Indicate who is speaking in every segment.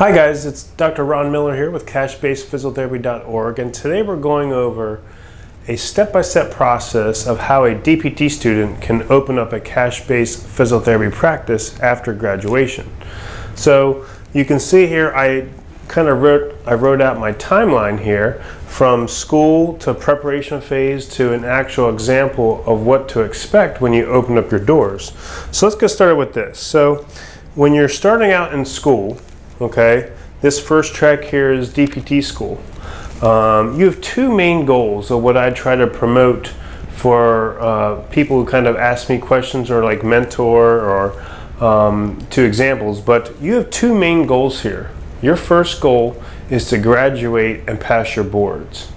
Speaker 1: Hi guys, it's Dr. Ron Miller here with cashbasedphysiotherapy.org, and today we're going over a step-by-step process of how a DPT student can open up a cash-based physiotherapy practice after graduation. So you can see here I wrote out my timeline here from school to preparation phase to an actual example of what to expect when you open up your doors. So let's get started with this. So when you're starting out in school, okay, this first track here is DPT School. You have two main goals of what I try to promote for people who kind of ask me questions or like mentor or two examples, but you have two main goals here. Your first goal is to graduate and pass your boards,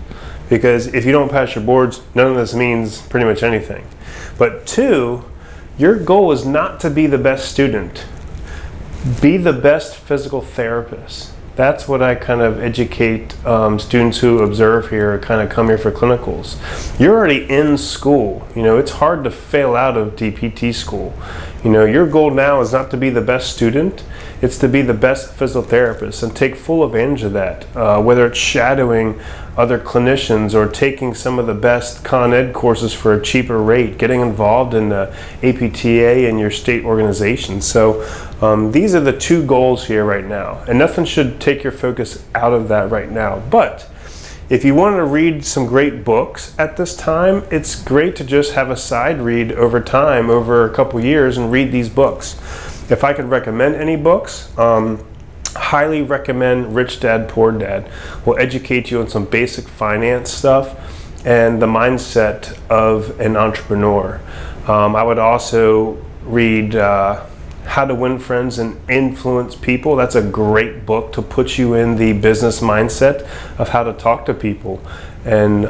Speaker 1: because if you don't pass your boards, none of this means pretty much anything. But two, your goal is not to be the best student. Be the best physical therapist. That's what I kind of educate students who observe here, kind of come here for clinicals. You're already in school. You know, it's hard to fail out of DPT school. You know, your goal now is not to be the best student, it's to be the best physiotherapist and take full advantage of that. Whether it's shadowing other clinicians or taking some of the best Con Ed courses for a cheaper rate, getting involved in the APTA and your state organization. So these are the two goals here right now, and nothing should take your focus out of that right now. But if you want to read some great books at this time, it's great to just have a side read over time, over a couple years, and read these books. If I could recommend any books, highly recommend Rich Dad, Poor Dad. Will educate you on some basic finance stuff and the mindset of an entrepreneur. I would also read How to Win Friends and Influence People. That's a great book to put you in the business mindset of how to talk to people. And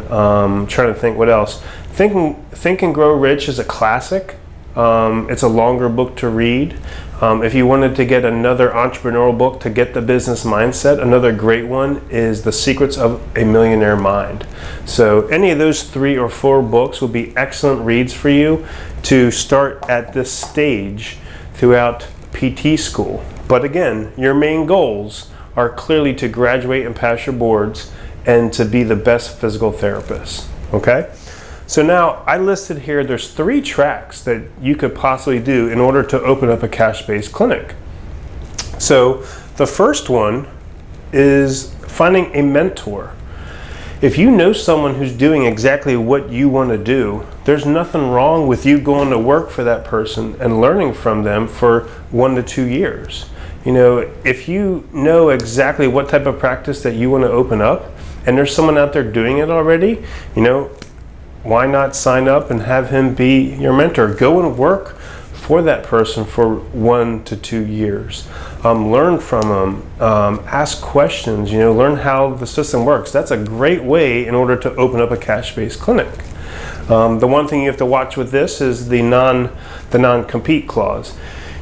Speaker 1: trying to think what else. Think and Grow Rich is a classic. It's a longer book to read. If you wanted to get another entrepreneurial book to get the business mindset, another great one is The Secrets of a Millionaire Mind. So any of those 3 or 4 books would be excellent reads for you to start at this stage throughout PT school. But again, your main goals are clearly to graduate and pass your boards and to be the best physical therapist, okay? So now I listed here, there's 3 tracks that you could possibly do in order to open up a cash-based clinic. So the first one is finding a mentor. If you know someone who's doing exactly what you want to do, there's nothing wrong with you going to work for that person and learning from them for 1 to 2 years. You know, if you know exactly what type of practice that you want to open up and there's someone out there doing it already, you know, why not sign up and have him be your mentor? Go and work for that person for 1 to 2 years. Learn from them, ask questions, you know, learn how the system works. That's a great way in order to open up a cash-based clinic. The one thing you have to watch with this is the non-compete clause.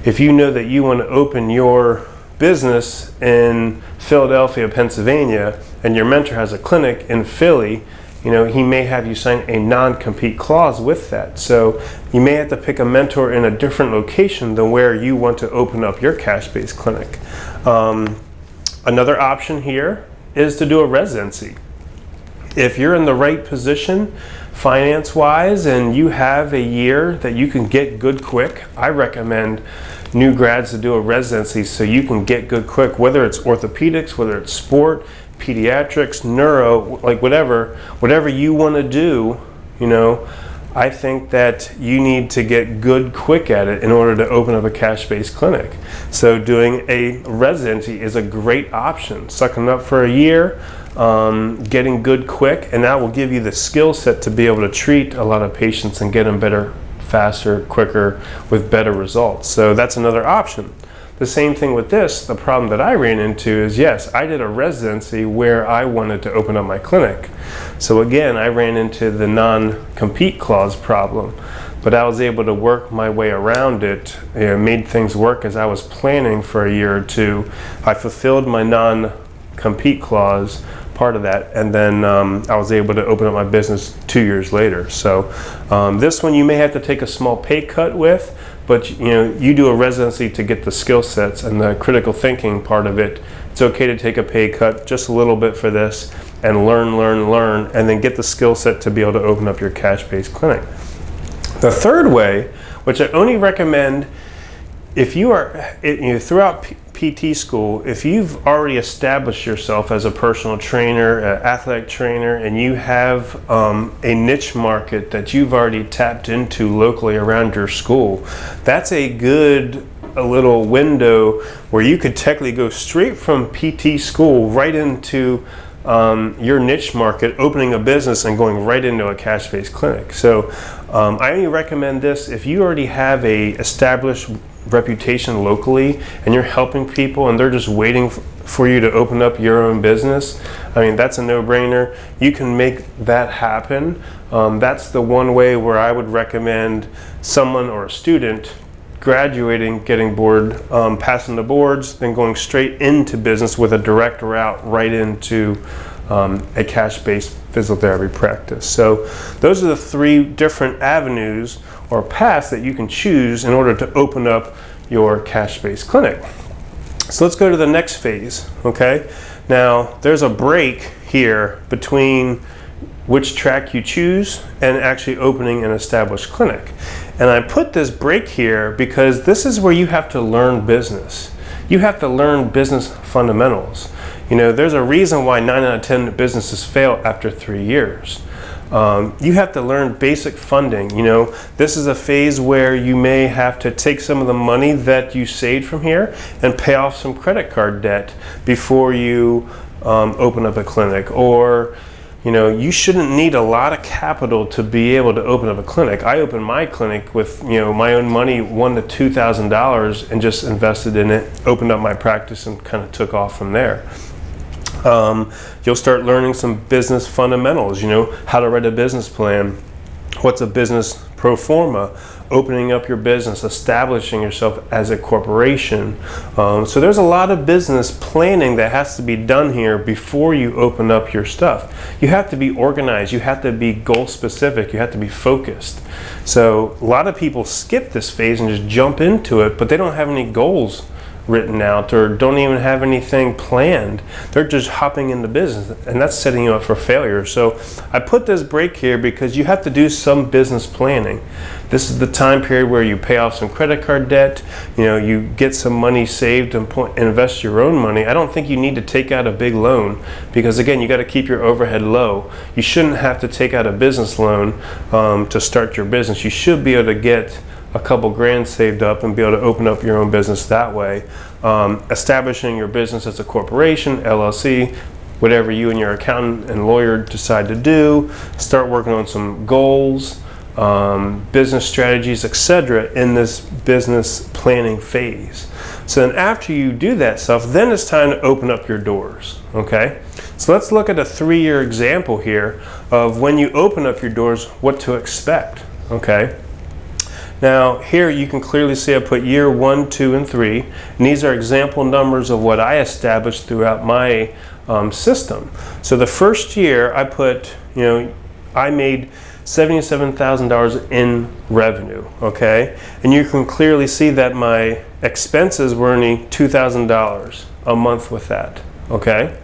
Speaker 1: If you know that you want to open your business in Philadelphia, Pennsylvania, and your mentor has a clinic in Philly, you know, he may have you sign a non-compete clause with that. So you may have to pick a mentor in a different location than where you want to open up your cash-based clinic. Another option here is to do a residency. If you're in the right position finance-wise and you have a year that you can get good quick, I recommend new grads to do a residency so you can get good quick, whether it's orthopedics, whether it's sport, pediatrics, neuro, like whatever you want to do. You know, I think that you need to get good quick at it in order to open up a cash-based clinic. So doing a residency is a great option. Sucking up for a year, getting good quick, and that will give you the skill set to be able to treat a lot of patients and get them better, faster, quicker, with better results. So that's another option. The same thing with this, the problem that I ran into is, yes, I did a residency where I wanted to open up my clinic. So again, I ran into the non-compete clause problem, but I was able to work my way around it, you know, made things work as I was planning for a year or 2. I fulfilled my non-compete clause, part of that, and then I was able to open up my business 2 years later. So this one you may have to take a small pay cut with, but you do a residency to get the skill sets and the critical thinking part of it. It's okay to take a pay cut just a little bit for this and learn, and then get the skill set to be able to open up your cash-based clinic. The third way, which I only recommend if you are throughout PT school, if you've already established yourself as a personal trainer, an athletic trainer, and you have a niche market that you've already tapped into locally around your school, that's a little window where you could technically go straight from PT school right into your niche market, opening a business and going right into a cash-based clinic. So I only recommend this if you already have a established reputation locally and you're helping people and they're just waiting for you to open up your own business. I mean, that's a no-brainer. You can make that happen. That's the one way where I would recommend someone or a student graduating, getting board, passing the boards, then going straight into business with a direct route right into a cash-based physical therapy practice. So those are the three different avenues or paths that you can choose in order to open up your cash-based clinic. So let's go to the next phase, okay? Now, there's a break here between which track you choose and actually opening an established clinic. And I put this break here because this is where you have to learn business. You have to learn business fundamentals. There's a reason why 9 out of 10 businesses fail after 3 years. You have to learn basic funding. This is a phase where you may have to take some of the money that you saved from here and pay off some credit card debt before you open up a clinic. Or you shouldn't need a lot of capital to be able to open up a clinic. I opened my clinic with my own money, $1,000 to $2,000, and just invested in it, opened up my practice, and kind of took off from there. You'll start learning some business fundamentals, how to write a business plan, what's a business pro forma, opening up your business, establishing yourself as a corporation. So there's a lot of business planning that has to be done here before you open up your stuff. You have to be organized, you have to be goal specific, you have to be focused. So a lot of people skip this phase and just jump into it, but they don't have any goals written out or don't even have anything planned. They're just hopping into business, and that's setting you up for failure. So I put this break here because you have to do some business planning. This is the time period where you pay off some credit card debt, you get some money saved and invest your own money. I don't think you need to take out a big loan because, again, you got to keep your overhead low. You shouldn't have to take out a business loan to start your business. You should be able to get a couple grand saved up and be able to open up your own business that way. Establishing your business as a corporation, LLC, whatever you and your accountant and lawyer decide to do. Start working on some goals, business strategies, etc. in this business planning phase. So then after you do that stuff, then it's time to open up your doors, okay? So let's look at a 3-year example here of when you open up your doors, what to expect, okay? Now here you can clearly see I put year 1, 2, and 3, and these are example numbers of what I established throughout my system. So the first year I put, I made $77,000 in revenue, okay? And you can clearly see that my expenses were only $2,000 a month with that, okay?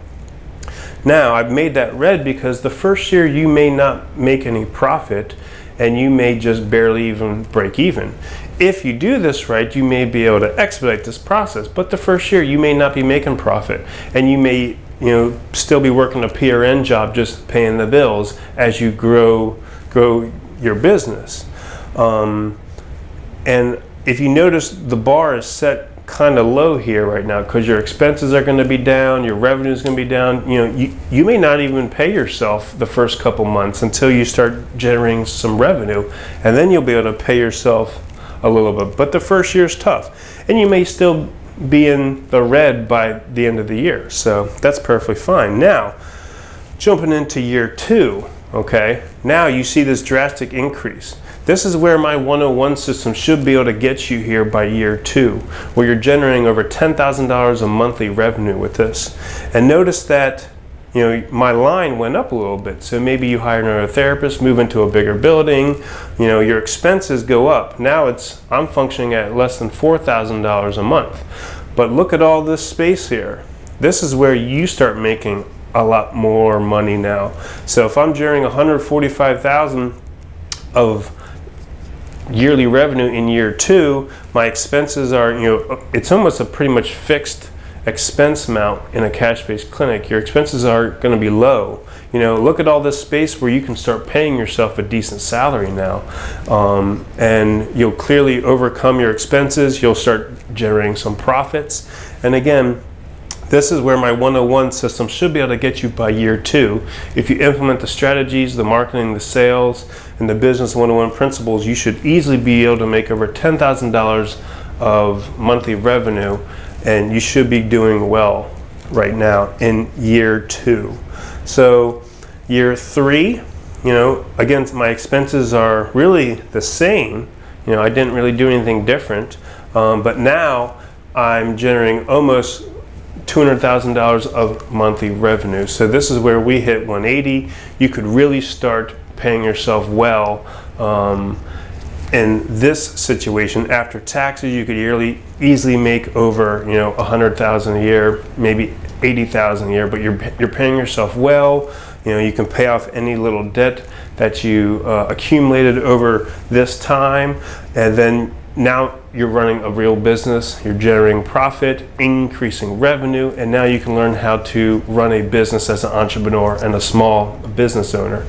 Speaker 1: Now I've made that red because the first year you may not make any profit and you may just barely even break even. If you do this right, you may be able to expedite this process, but the first year you may not be making profit, and you may still be working a PRN job just paying the bills as you grow your business. And if you notice, the bar is set kind of low here right now because your expenses are going to be down, your revenue is going to be down. You may not even pay yourself the first couple months until you start generating some revenue, and then you'll be able to pay yourself a little bit. But the first year is tough, and you may still be in the red by the end of the year, so that's perfectly fine. Now jumping into year 2, okay, now you see this drastic increase. This is where my 101 system should be able to get you here by year 2, where you're generating over $10,000 a monthly revenue with this. And notice that my line went up a little bit. So maybe you hire another therapist, move into a bigger building, your expenses go up. Now I'm functioning at less than $4,000 a month. But look at all this space here. This is where you start making a lot more money now. So if I'm generating $145,000 of yearly revenue in year 2, my expenses are, it's almost a pretty much fixed expense amount in a cash-based clinic. Your expenses are going to be low. Look at all this space where you can start paying yourself a decent salary now, and you'll clearly overcome your expenses. You'll start generating some profits. And again, this is where my 101 system should be able to get you by year 2. If you implement the strategies, the marketing, the sales, and the business 101 principles, you should easily be able to make over $10,000 of monthly revenue, and you should be doing well right now in year 2. So year 3, again, my expenses are really the same. I didn't really do anything different, but now I'm generating almost $200,000 of monthly revenue. So this is where we hit 180. You could really start paying yourself well. In this situation, after taxes, you could easily make over $100,000 a year, maybe $80,000 a year. But you're paying yourself well. You can pay off any little debt that you accumulated over this time, and then now you're running a real business. You're generating profit, increasing revenue, and now you can learn how to run a business as an entrepreneur and a small business owner.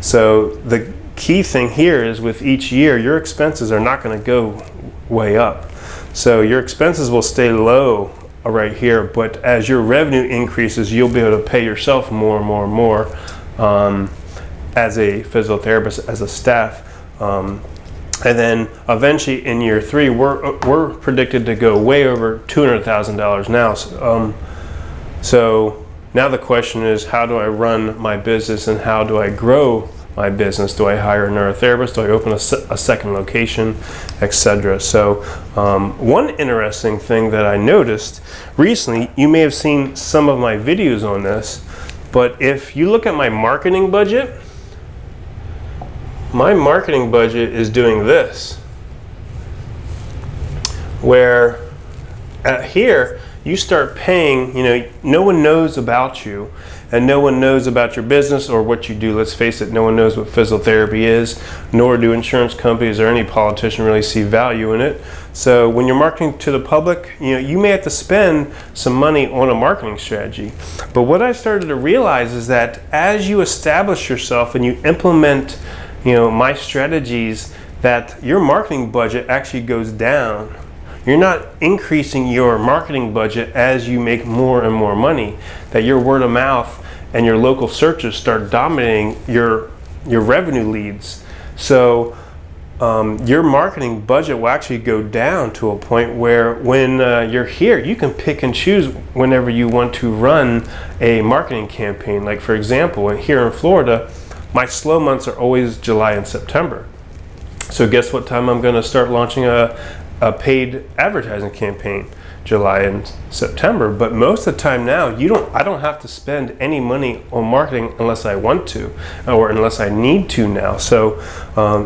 Speaker 1: So the key thing here is, with each year, your expenses are not going to go way up. So your expenses will stay low right here, but as your revenue increases, you'll be able to pay yourself more and more and more as a physical therapist, as a staff. And then eventually in year 3, we're predicted to go way over $200,000 now. So now the question is, how do I run my business and how do I grow my business? Do I hire another therapist? Do I open a second location, etc.? So one interesting thing that I noticed recently, you may have seen some of my videos on this, but if you look at my marketing budget, my marketing budget is doing this, where here you start paying, no one knows about you and no one knows about your business or what you do. Let's face it, no one knows what physical therapy is, nor do insurance companies or any politician really see value in it. So when you're marketing to the public, you may have to spend some money on a marketing strategy. But what I started to realize is that as you establish yourself and you implement my strategies, that your marketing budget actually goes down. You're not increasing your marketing budget as you make more and more money, that your word of mouth and your local searches start dominating your revenue leads. So your marketing budget will actually go down to a point where when you're here, you can pick and choose whenever you want to run a marketing campaign. Like, for example, here in Florida, my slow months are always July and September. So guess what time I'm going to start launching a paid advertising campaign? July and September. But most of the time now, I don't have to spend any money on marketing unless I want to, or unless I need to now. So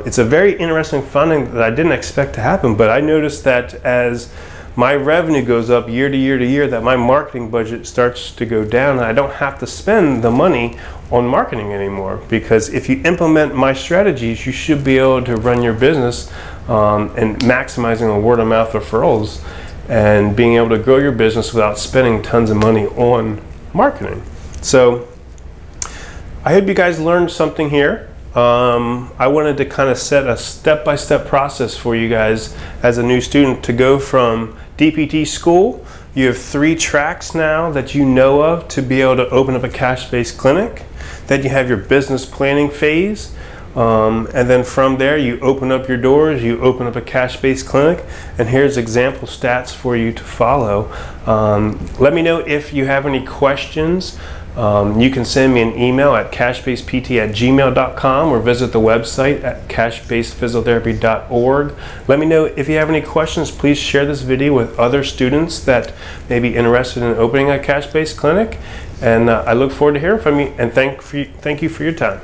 Speaker 1: it's a very interesting finding that I didn't expect to happen, but I noticed that as my revenue goes up year to year to year, that my marketing budget starts to go down, and I don't have to spend the money on marketing anymore. Because if you implement my strategies, you should be able to run your business and maximizing the word of mouth referrals and being able to grow your business without spending tons of money on marketing. So I hope you guys learned something here. I wanted to kind of set a step-by-step process for you guys as a new student to go from DPT School. You have 3 tracks now that you know of to be able to open up a cash-based clinic. Then you have your business planning phase. And then from there, you open up your doors, you open up a cash-based clinic, and here's example stats for you to follow. Let me know if you have any questions. You can send me an email at cashbasedpt@gmail.com or visit the website at cashbasedphysiotherapy.org. Let me know if you have any questions. Please share this video with other students that may be interested in opening a cash-based clinic. And I look forward to hearing from you, and thank you for your time.